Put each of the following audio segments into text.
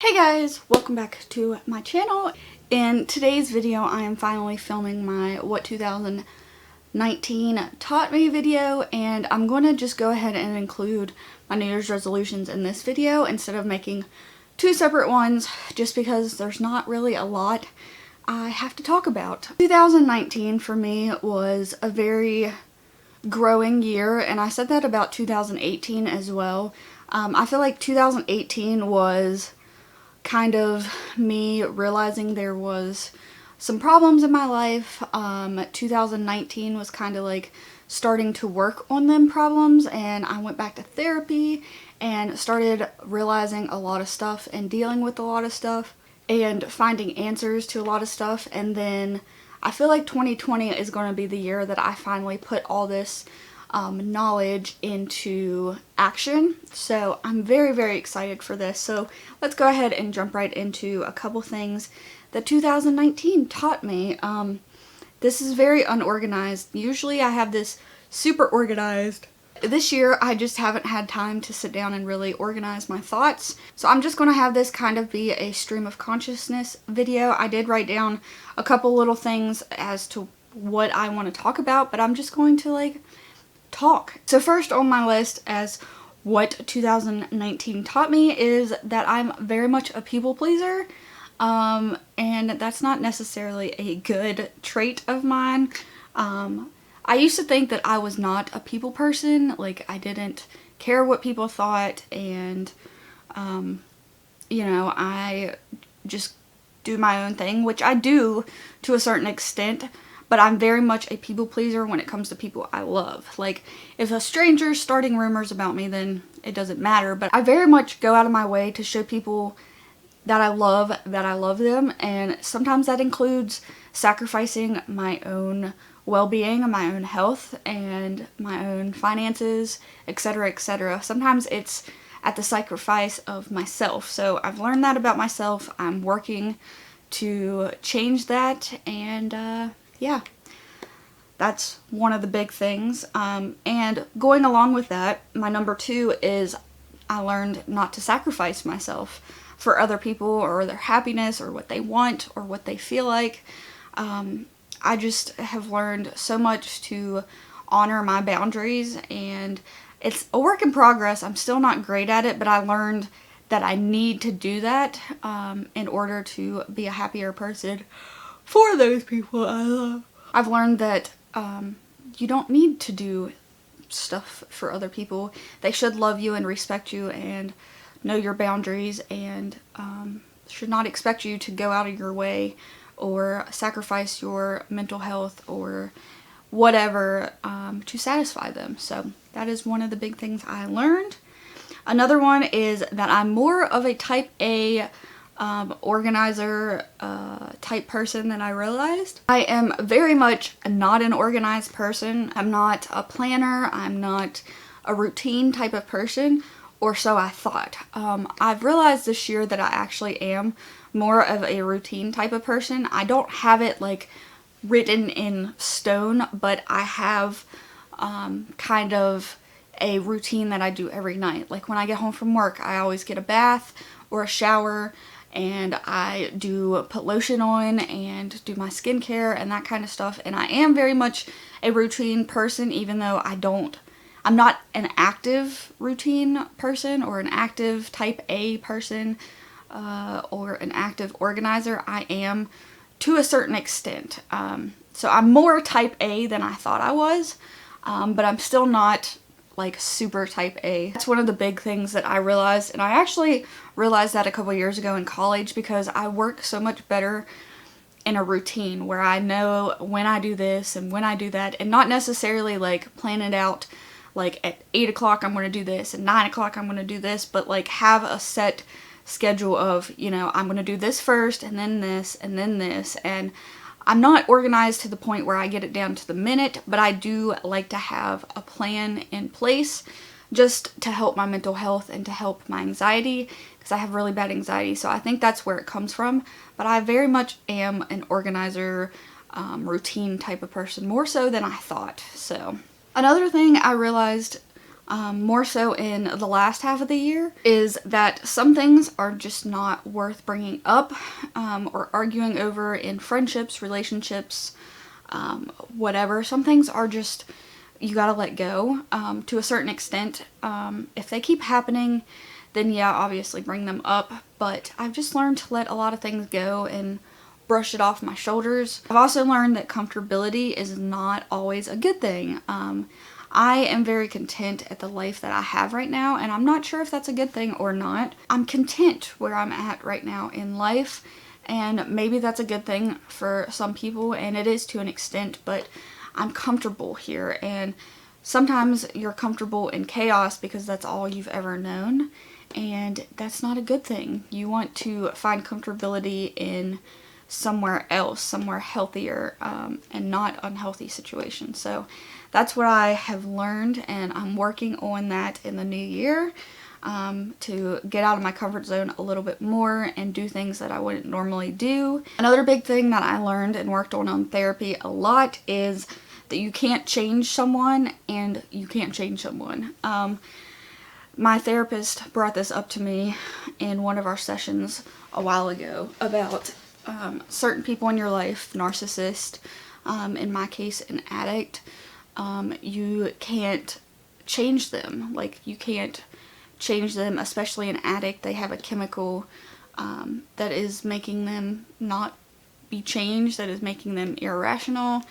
Hey guys, welcome back to my channel. In today's video, I am finally filming my What 2019 Taught Me video, and I'm going to just go ahead and include my New Year's resolutions in this video instead of making two separate ones, just because there's not really a lot I have to talk about. 2019 for me was a very growing year, and I said that about 2018 as well. I feel like 2018 was kind of me realizing there was some problems in my life. 2019 was kind of like starting to work on them problems, and I went back to therapy and started realizing a lot of stuff and dealing with a lot of stuff and finding answers to a lot of stuff. And then I feel like 2020 is going to be the year that I finally put all this knowledge into action. So I'm very excited for this. So let's go ahead and jump right into a couple things that 2019 taught me. This is very unorganized. Usually I have this super organized. This year I just haven't had time to sit down and really organize my thoughts. So I'm just going to have this kind of be a stream of consciousness video. I did write down a couple little things as to what I want to talk about, but I'm just going to talk. So first on my list as what 2019 taught me is that I'm very much a people pleaser, and that's not necessarily a good trait of mine. I used to think that I was not a people person, like I didn't care what people thought, and I just do my own thing, which I do to a certain extent. But I'm very much a people pleaser when it comes to people I love. Like, if a stranger's starting rumors about me, then it doesn't matter. But I very much go out of my way to show people that I love them. And sometimes that includes sacrificing my own well-being, my own health, and my own finances, etc., etc. Sometimes it's at the sacrifice of myself. So I've learned that about myself. I'm working to change that, and yeah, that's one of the big things. And going along with that, my number two is I learned not to sacrifice myself for other people or their happiness or what they want or what they feel like. I just have learned so much to honor my boundaries, and it's a work in progress. I'm still not great at it, but I learned that I need to do that in order to be a happier person for those people I love. I've learned that you don't need to do stuff for other people. They should love you and respect you and know your boundaries, and should not expect you to go out of your way or sacrifice your mental health or whatever to satisfy them. So that is one of the big things I learned. Another one is that I'm more of a type A organizer type person than I realized. I am very much not an organized person. I'm not a planner. I'm not a routine type of person, or so I thought. I've realized this year that I actually am more of a routine type of person. I don't have it written in stone, but I have kind of a routine that I do every night. Like when I get home from work, I always get a bath or a shower, and I put lotion on and do my skincare and that kind of stuff. And I am very much a routine person, even though I'm not an active routine person or an active type A person or an active organizer. I am to a certain extent. So I'm more type A than I thought I was, but I'm still not super type A. That's one of the big things that I realized, and I actually realized that a couple years ago in college, because I work so much better in a routine where I know when I do this and when I do that, and not necessarily plan it out at 8 o'clock I'm going to do this and 9 o'clock I'm going to do this, but have a set schedule of, I'm going to do this first and then this and then this. And I'm not organized to the point where I get it down to the minute, but I do like to have a plan in place just to help my mental health and to help my anxiety, because I have really bad anxiety. So I think that's where it comes from. But I very much am an organizer, routine type of person, more so than I thought. So another thing I realized more so in the last half of the year, is that some things are just not worth bringing up or arguing over in friendships, relationships, whatever. Some things are just, you gotta let go to a certain extent. If they keep happening, then yeah, obviously bring them up, but I've just learned to let a lot of things go and brush it off my shoulders. I've also learned that comfortability is not always a good thing. I am very content at the life that I have right now, and I'm not sure if that's a good thing or not. I'm content where I'm at right now in life, and maybe that's a good thing for some people, and it is to an extent, but I'm comfortable here. And sometimes you're comfortable in chaos because that's all you've ever known, and that's not a good thing. You want to find comfortability in somewhere else, somewhere healthier, and not unhealthy situations. So that's what I have learned, and I'm working on that in the new year, to get out of my comfort zone a little bit more and do things that I wouldn't normally do. Another big thing that I learned and worked on therapy a lot is that you can't change someone and you can't change someone. My therapist brought this up to me in one of our sessions a while ago about certain people in your life, narcissist, in my case an addict. You can't change them. Like, you can't change them, especially an addict. They have a chemical that is making them not be changed, that is making them irrational,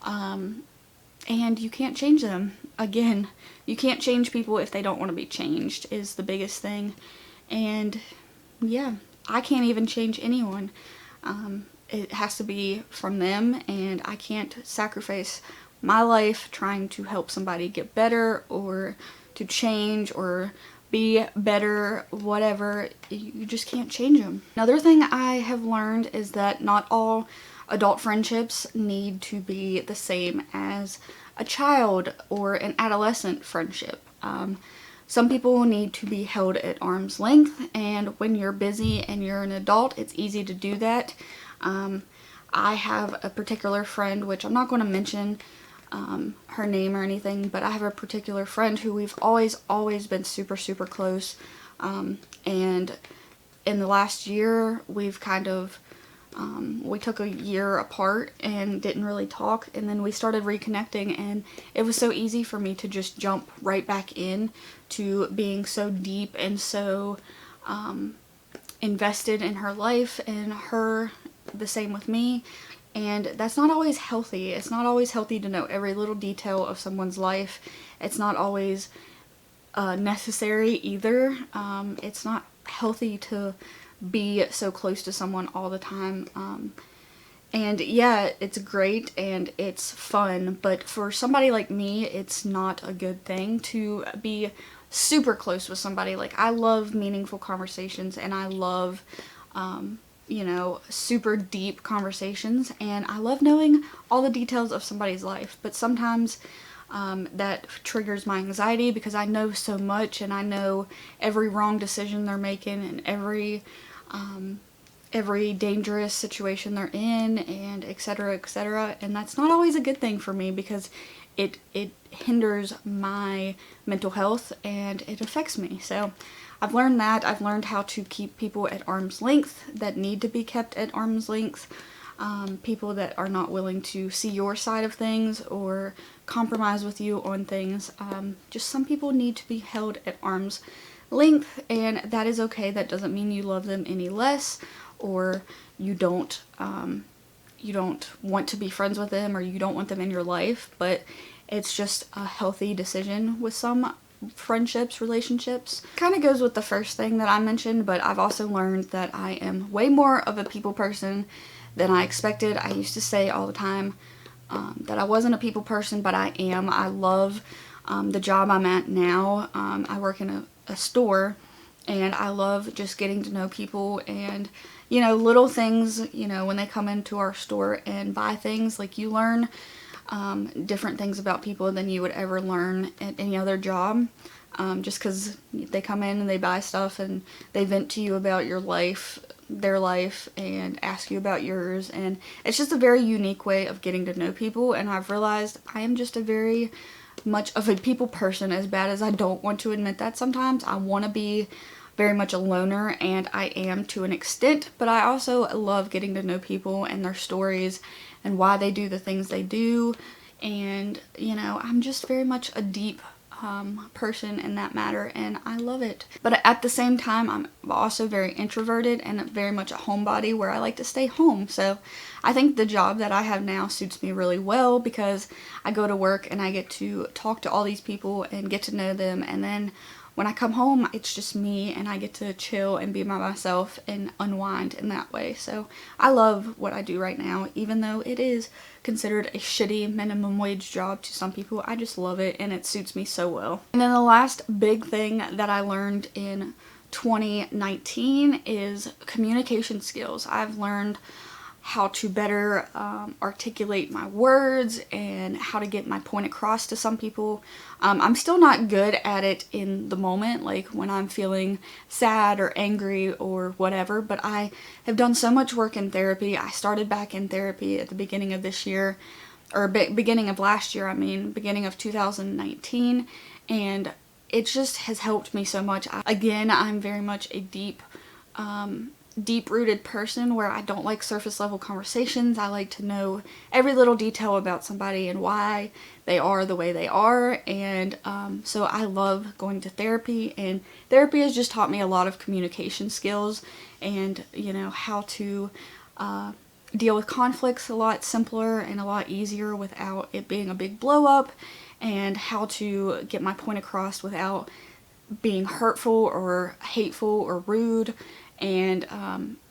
and you can't change them. Again, you can't change people if they don't want to be changed, is the biggest thing. And yeah, I can't even change anyone. It has to be from them, and I can't sacrifice my life trying to help somebody get better or to change or be better, whatever. You just can't change them. Another thing I have learned is that not all adult friendships need to be the same as a child or an adolescent friendship. Some people need to be held at arm's length, and when you're busy and you're an adult, it's easy to do that. I have a particular friend, which I'm not going to mention her name or anything, but I have a particular friend who we've always been super close, and in the last year we've kind of we took a year apart and didn't really talk, and then we started reconnecting, and it was so easy for me to just jump right back in to being so deep and so invested in her life, and her the same with me. And that's not always healthy. It's not always healthy to know every little detail of someone's life. It's not always necessary either. It's not healthy to be so close to someone all the time. And yeah, it's great and it's fun, but for somebody like me, it's not a good thing to be super close with somebody. Like, I love meaningful conversations, and I love you know, super deep conversations, and I love knowing all the details of somebody's life, but sometimes that triggers my anxiety because I know so much, and I know every wrong decision they're making and every dangerous situation they're in, and etc., and that's not always a good thing for me because it hinders my mental health and it affects me. So I've learned that. I've learned how to keep people at arm's length that need to be kept at arm's length. People that are not willing to see your side of things or compromise with you on things. Just some people need to be held at arm's length, and that is okay. That doesn't mean you love them any less, or you don't want to be friends with them, or you don't want them in your life, but it's just a healthy decision with some friendships, relationships. Kind of goes with the first thing that I mentioned, but I've also learned that I am way more of a people person than I expected. I used to say all the time that I wasn't a people person, but I am. I love the job I'm at now. I work in a store, and I love just getting to know people, and you know, little things, you know, when they come into our store and buy things, like, you learn different things about people than you would ever learn at any other job, just because they come in and they buy stuff and they vent to you about your life, their life, and ask you about yours, and it's just a very unique way of getting to know people. And I've realized I am just a very much of a people person, as bad as I don't want to admit that sometimes. I want to be very much a loner, and I am to an extent, but I also love getting to know people and their stories and why they do the things they do. And, you know, I'm just very much a deep person in that matter, and I love it. But at the same time, I'm also very introverted and very much a homebody where I like to stay home. So I think the job that I have now suits me really well, because I go to work and I get to talk to all these people and get to know them, and then when I come home, it's just me, and I get to chill and be by myself and unwind in that way. So I love what I do right now, even though it is considered a shitty minimum wage job to some people. I just love it, and it suits me so well. And then the last big thing that I learned in 2019 is communication skills. I've learned how to better articulate my words and how to get my point across to some people. I'm still not good at it in the moment, like when I'm feeling sad or angry or whatever, but I have done so much work in therapy. I started back in therapy at the beginning of this year, or beginning of last year, beginning of 2019, and it just has helped me so much. Again, I'm very much a deep-rooted person where I don't like surface level conversations. I like to know every little detail about somebody and why they are the way they are, and so I love going to therapy, and therapy has just taught me a lot of communication skills, and you know, how to deal with conflicts a lot simpler and a lot easier without it being a big blow up, and how to get my point across without being hurtful or hateful or rude. And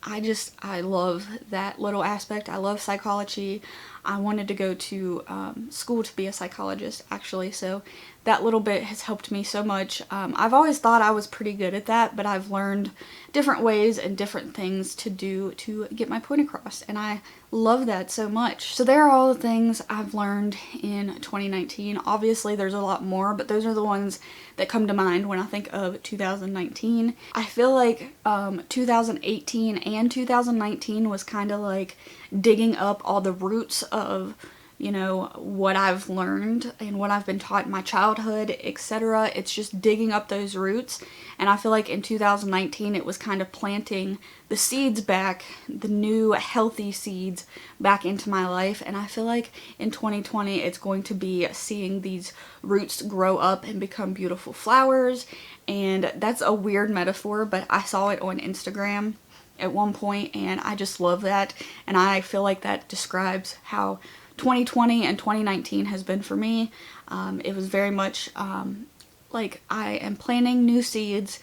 I love that little aspect. I love psychology. I wanted to go to school to be a psychologist, actually, so that little bit has helped me so much. I've always thought I was pretty good at that, but I've learned different ways and different things to do to get my point across, and I love that so much. So there are all the things I've learned in 2019. Obviously there's a lot more, but those are the ones that come to mind when I think of 2019. I feel like 2018 and 2019 was kind of like digging up all the roots of, you know, what I've learned and what I've been taught in my childhood, etc. It's just digging up those roots, and I feel like in 2019 it was kind of planting the seeds back, the new healthy seeds back into my life, and I feel like in 2020 it's going to be seeing these roots grow up and become beautiful flowers. And that's a weird metaphor, but I saw it on Instagram at one point, and I just love that, and I feel like that describes how 2020 and 2019 has been for me. It was very much like I am planting new seeds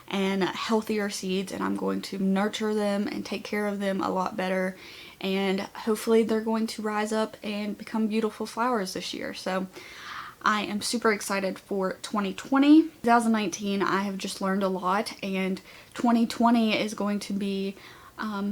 and healthier seeds, and I'm going to nurture them and take care of them a lot better, and hopefully they're going to rise up and become beautiful flowers this year. So I am super excited for 2020. 2019, I have just learned a lot, and 2020 is going to be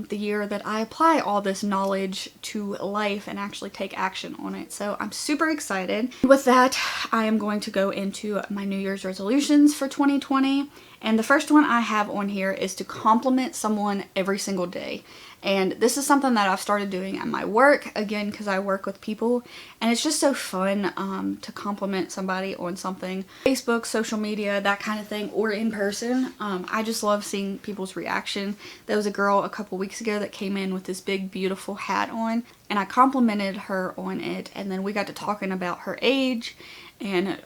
the year that I apply all this knowledge to life and actually take action on it. So I'm super excited. With that, I am going to go into my New Year's resolutions for 2020. And the first one I have on here is to compliment someone every single day. And this is something that I've started doing at my work, again, because I work with people, and it's just so fun to compliment somebody on something. Facebook, social media, that kind of thing, or in person. I just love seeing people's reaction. There was a girl a couple weeks ago that came in with this big, beautiful hat on, and I complimented her on it, and then we got to talking about her age, and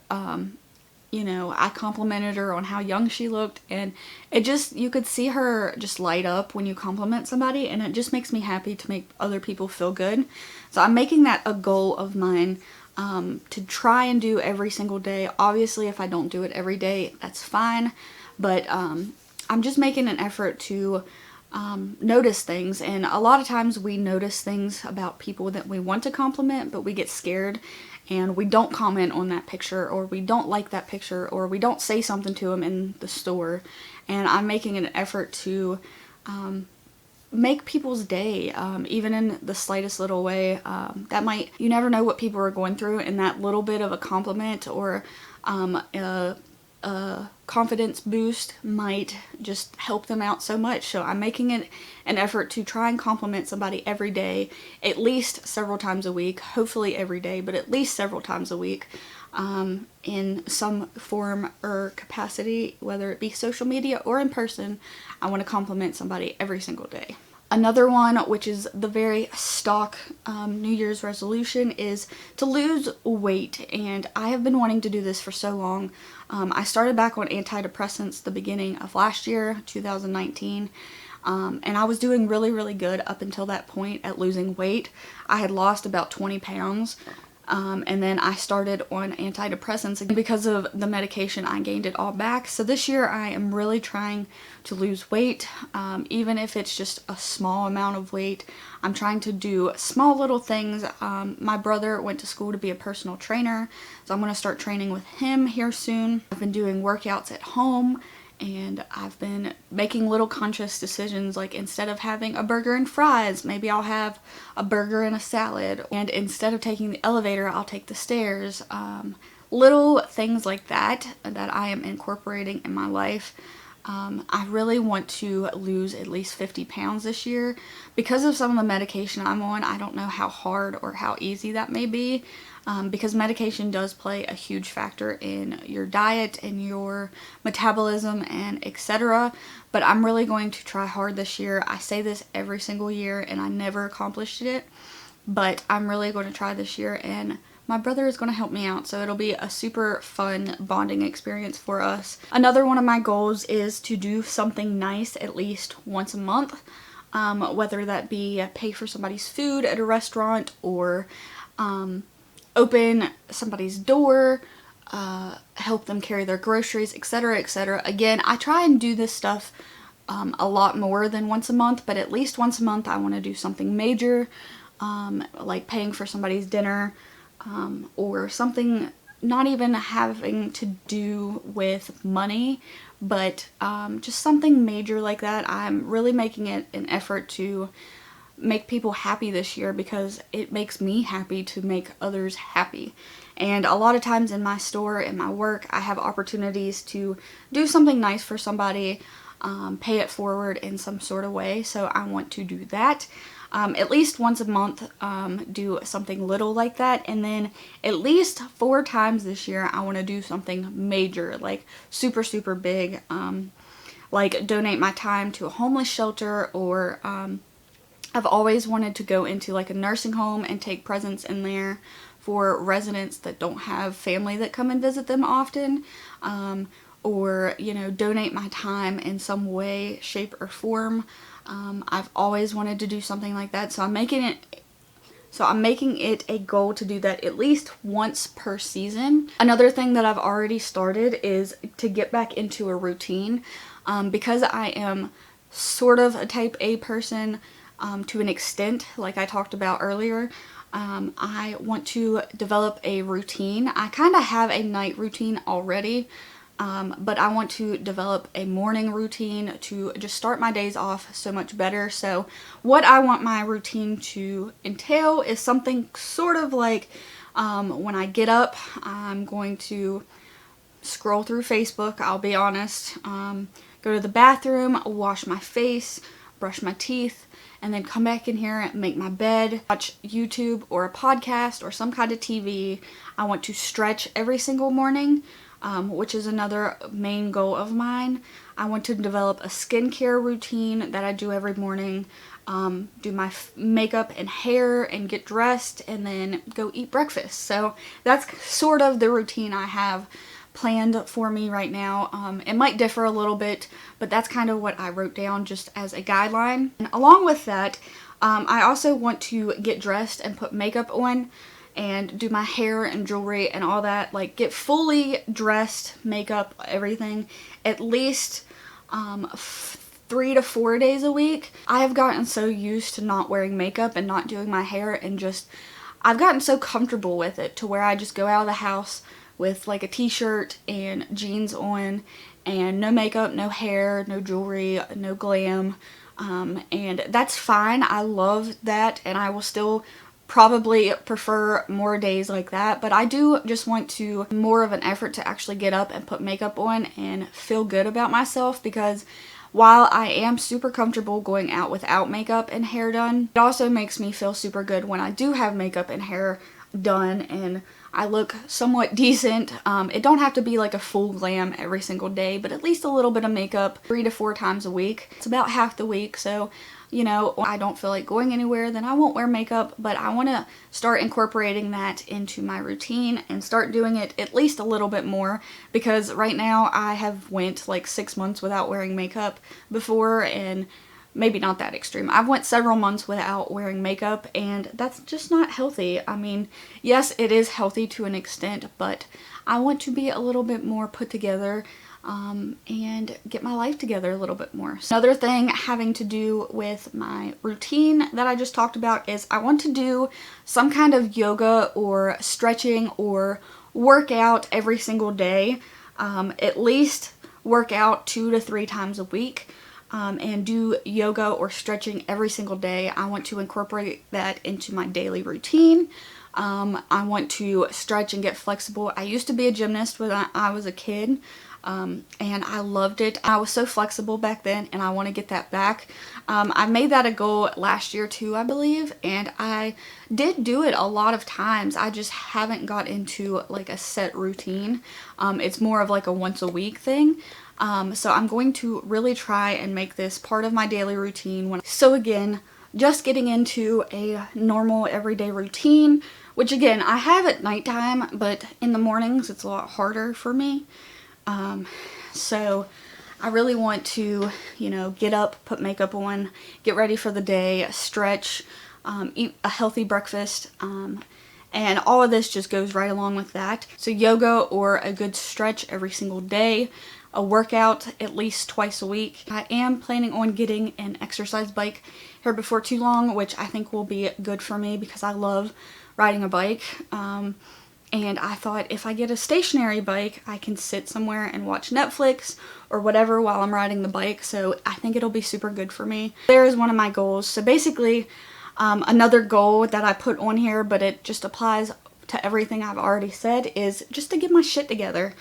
you know, I complimented her on how young she looked, and it just, you could see her just light up when you compliment somebody, and it just makes me happy to make other people feel good. So I'm making that a goal of mine to try and do every single day. Obviously, if I don't do it every day, that's fine, but I'm just making an effort to notice things. And a lot of times we notice things about people that we want to compliment, but we get scared and we don't comment on that picture, or we don't like that picture, or we don't say something to them in the store. And I'm making an effort to make people's day, even in the slightest little way. That might, you never know what people are going through, and that little bit of a compliment or a confidence boost might just help them out so much. So I'm making it an effort to try and compliment somebody every day, at least several times a week, hopefully every day, but at least several times a week. in some form or capacity, whether it be social media or in person. I want to compliment somebody every single day. Another one, which is the very stock New Year's resolution, is to lose weight. And I have been wanting to do this for so long. I started back on antidepressants the beginning of last year, 2019. And I was doing really, really good up until that point at losing weight. I had lost about 20 pounds. And then I started on antidepressants, and because of the medication I gained it all back. So this year I am really trying to lose weight, even if it's just a small amount of weight. I'm trying to do small little things. My brother went to school to be a personal trainer, so I'm going to start training with him here soon. I've been doing workouts at home, and I've been making little conscious decisions, like instead of having a burger and fries, maybe I'll have a burger and a salad. And instead of taking the elevator, I'll take the stairs. Little things like that I am incorporating in my life. I really want to lose at least 50 pounds this year. Because of some of the medication I'm on, I don't know how hard or how easy that may be. Because medication does play a huge factor in your diet and your metabolism and etc. But I'm really going to try hard this year. I say this every single year and I never accomplished it. But I'm really going to try this year, and my brother is going to help me out, so it'll be a super fun bonding experience for us. Another one of my goals is to do something nice at least once a month. Whether that be pay for somebody's food at a restaurant, or open somebody's door, help them carry their groceries, etc., etc. Again, I try and do this stuff a lot more than once a month, but at least once a month I want to do something major, like paying for somebody's dinner, or something not even having to do with money, but just something major like that. I'm really making it an effort to make people happy this year, because it makes me happy to make others happy. And a lot of times in my store, in my work, I have opportunities to do something nice for somebody, pay it forward in some sort of way. So I want to do that. At least once a month, do something little like that. And then at least 4 times this year, I want to do something major, like super, super big. Like donate my time to a homeless shelter, or I've always wanted to go into like a nursing home and take presents in there for residents that don't have family that come and visit them often. Or, you know, donate my time in some way, shape, or form. I've always wanted to do something like that, so I'm making it a goal to do that at least once per season. Another thing that I've already started is to get back into a routine, because I am sort of a type A person, to an extent, like I talked about earlier. I want to develop a routine. I kind of have a night routine already, but I want to develop a morning routine to just start my days off so much better. So what I want my routine to entail is something sort of like, when I get up, I'm going to scroll through Facebook, I'll be honest, go to the bathroom, wash my face, brush my teeth, and then come back in here and make my bed, watch YouTube or a podcast or some kind of TV. I want to stretch every single morning, which is another main goal of mine. I want to develop a skincare routine that I do every morning, do my makeup and hair and get dressed, and then go eat breakfast. So that's sort of the routine I have planned for me right now. It might differ a little bit, but that's kind of what I wrote down just as a guideline. And along with that, I also want to get dressed and put makeup on and do my hair and jewelry and all that, like get fully dressed, makeup, everything, at least 3 to 4 days a week. I have gotten so used to not wearing makeup and not doing my hair, and just I've gotten so comfortable with it to where I just go out of the house with like a t-shirt and jeans on, and no makeup, no hair, no jewelry, no glam, and that's fine. I love that, and I will still probably prefer more days like that, but I do just want to more of an effort to actually get up and put makeup on and feel good about myself, because while I am super comfortable going out without makeup and hair done, it also makes me feel super good when I do have makeup and hair done, and I look somewhat decent. It don't have to be like a full glam every single day, but at least a little bit of makeup 3 to 4 times a week. It's about half the week, so you know, I don't feel like going anywhere, then I won't wear makeup, but I want to start incorporating that into my routine and start doing it at least a little bit more, because right now I have went like 6 months without wearing makeup before, and maybe not that extreme. I've went several months without wearing makeup, and that's just not healthy. I mean, yes, it is healthy to an extent, but I want to be a little bit more put together and get my life together a little bit more. So another thing having to do with my routine that I just talked about is I want to do some kind of yoga or stretching or workout every single day. At least work out 2 to 3 times a week. And do yoga or stretching every single day. I want to incorporate that into my daily routine. I want to stretch and get flexible. I used to be a gymnast when I was a kid, and I loved it. I was so flexible back then, and I want to get that back. I made that a goal last year too, I believe, and I did do it a lot of times. I just haven't got into like a set routine. It's more of like a once a week thing. So I'm going to really try and make this part of my daily routine. So again, just getting into a normal everyday routine, which again, I have at nighttime, but in the mornings it's a lot harder for me. So I really want to, you know, get up, put makeup on, get ready for the day, stretch, eat a healthy breakfast, and all of this just goes right along with that. So yoga or a good stretch every single day, a workout at least twice a week. I am planning on getting an exercise bike here before too long, which I think will be good for me because I love riding a bike. And I thought if I get a stationary bike, I can sit somewhere and watch Netflix or whatever while I'm riding the bike. So I think it'll be super good for me. There is one of my goals. So basically, another goal that I put on here, but it just applies to everything I've already said, is just to get my shit together.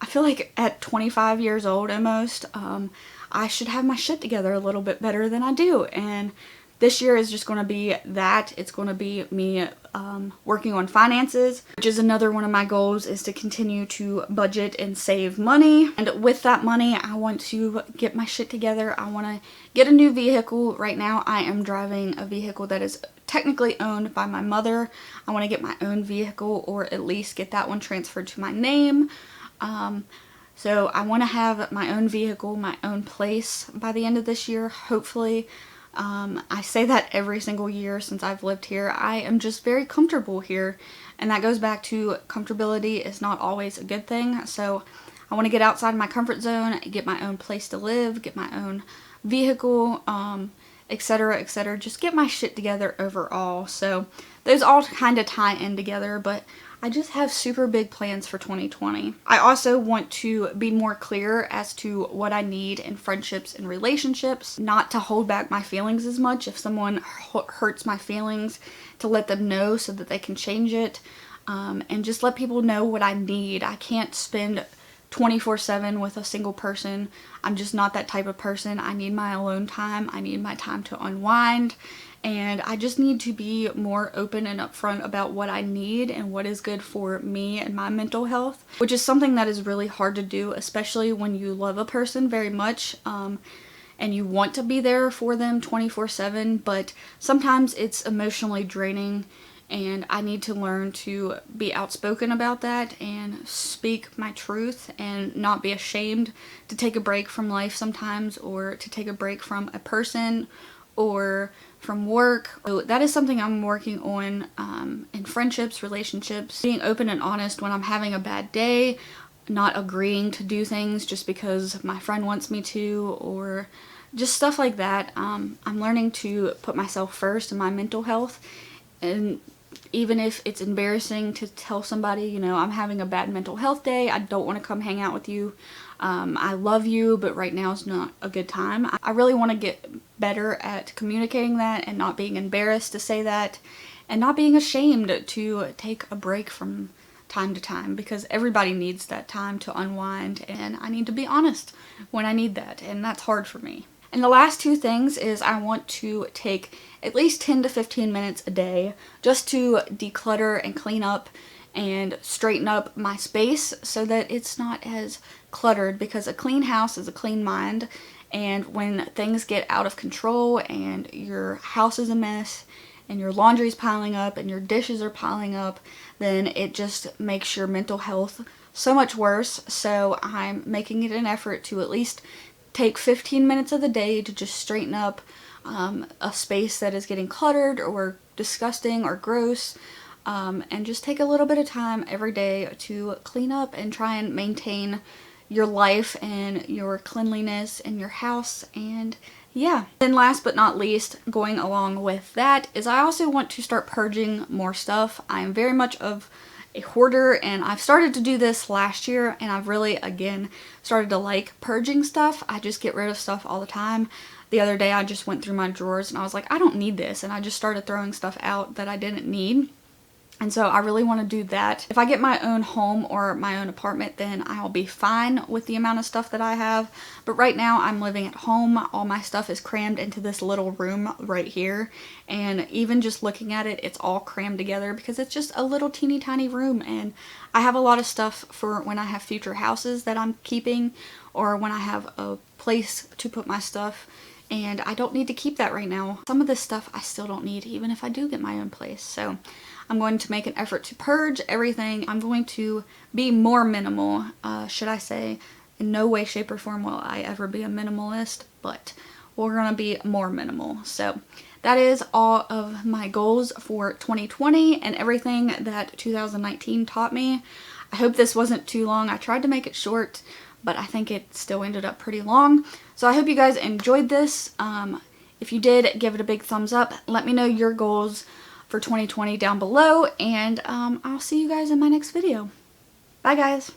I feel like at 25 years old almost, I should have my shit together a little bit better than I do. And this year is just going to be that. It's going to be me working on finances, which is another one of my goals, is to continue to budget and save money. And with that money, I want to get my shit together. I want to get a new vehicle. Right now, I am driving a vehicle that is technically owned by my mother. I want to get my own vehicle, or at least get that one transferred to my name. So I want to have my own vehicle, my own place by the end of this year, hopefully. I say that every single year since I've lived here. I am just very comfortable here, and that goes back to comfortability is not always a good thing. So I want to get outside my comfort zone, get my own place to live, get my own vehicle, etc., etc. Just get my shit together overall. So those all kind of tie in together, but I just have super big plans for 2020. I also want to be more clear as to what I need in friendships and relationships, not to hold back my feelings as much. If someone hurts my feelings, to let them know so that they can change it, and just let people know what I need. I can't spend 24/7 with a single person. I'm just not that type of person. I need my alone time. I need my time to unwind. And I just need to be more open and upfront about what I need and what is good for me and my mental health, which is something that is really hard to do, especially when you love a person very much, and you want to be there for them 24/7, but sometimes it's emotionally draining, and I need to learn to be outspoken about that and speak my truth and not be ashamed to take a break from life sometimes, or to take a break from a person or from work. So that is something I'm working on in friendships, relationships, being open and honest when I'm having a bad day, not agreeing to do things just because my friend wants me to, or just stuff like that. I'm learning to put myself first and my mental health, and even if it's embarrassing to tell somebody, you know, I'm having a bad mental health day, I don't want to come hang out with you, I love you, but right now is not a good time. I really want to get better at communicating that and not being embarrassed to say that, and not being ashamed to take a break from time to time, because everybody needs that time to unwind, and I need to be honest when I need that, and that's hard for me. And the last two things is I want to take at least 10 to 15 minutes a day just to declutter and clean up and straighten up my space so that it's not as cluttered, because a clean house is a clean mind. And when things get out of control and your house is a mess and your laundry's piling up and your dishes are piling up, then it just makes your mental health so much worse. So I'm making it an effort to at least take 15 minutes of the day to just straighten up a space that is getting cluttered or disgusting or gross, and just take a little bit of time every day to clean up and try and maintain your life and your cleanliness in your house. And yeah. Then last but not least, going along with that, is I also want to start purging more stuff. I am very much of a hoarder, and I've started to do this last year, and I've really again started to like purging stuff. I just get rid of stuff all the time. The other day I just went through my drawers and I was like, I don't need this, and I just started throwing stuff out that I didn't need. And so I really want to do that. If I get my own home or my own apartment, then I'll be fine with the amount of stuff that I have. But right now I'm living at home. All my stuff is crammed into this little room right here. And even just looking at it, it's all crammed together because it's just a little teeny tiny room. And I have a lot of stuff for when I have future houses that I'm keeping, or when I have a place to put my stuff. And I don't need to keep that right now. Some of this stuff I still don't need, even if I do get my own place. So I'm going to make an effort to purge everything. I'm going to be more minimal, should I say. In no way, shape, or form will I ever be a minimalist, but we're gonna be more minimal. So that is all of my goals for 2020 and everything that 2019 taught me. I hope this wasn't too long. I tried to make it short, but I think it still ended up pretty long. So I hope you guys enjoyed this. If you did, give it a big thumbs up. Let me know your goals for 2020 down below, and I'll see you guys in my next video. Bye guys!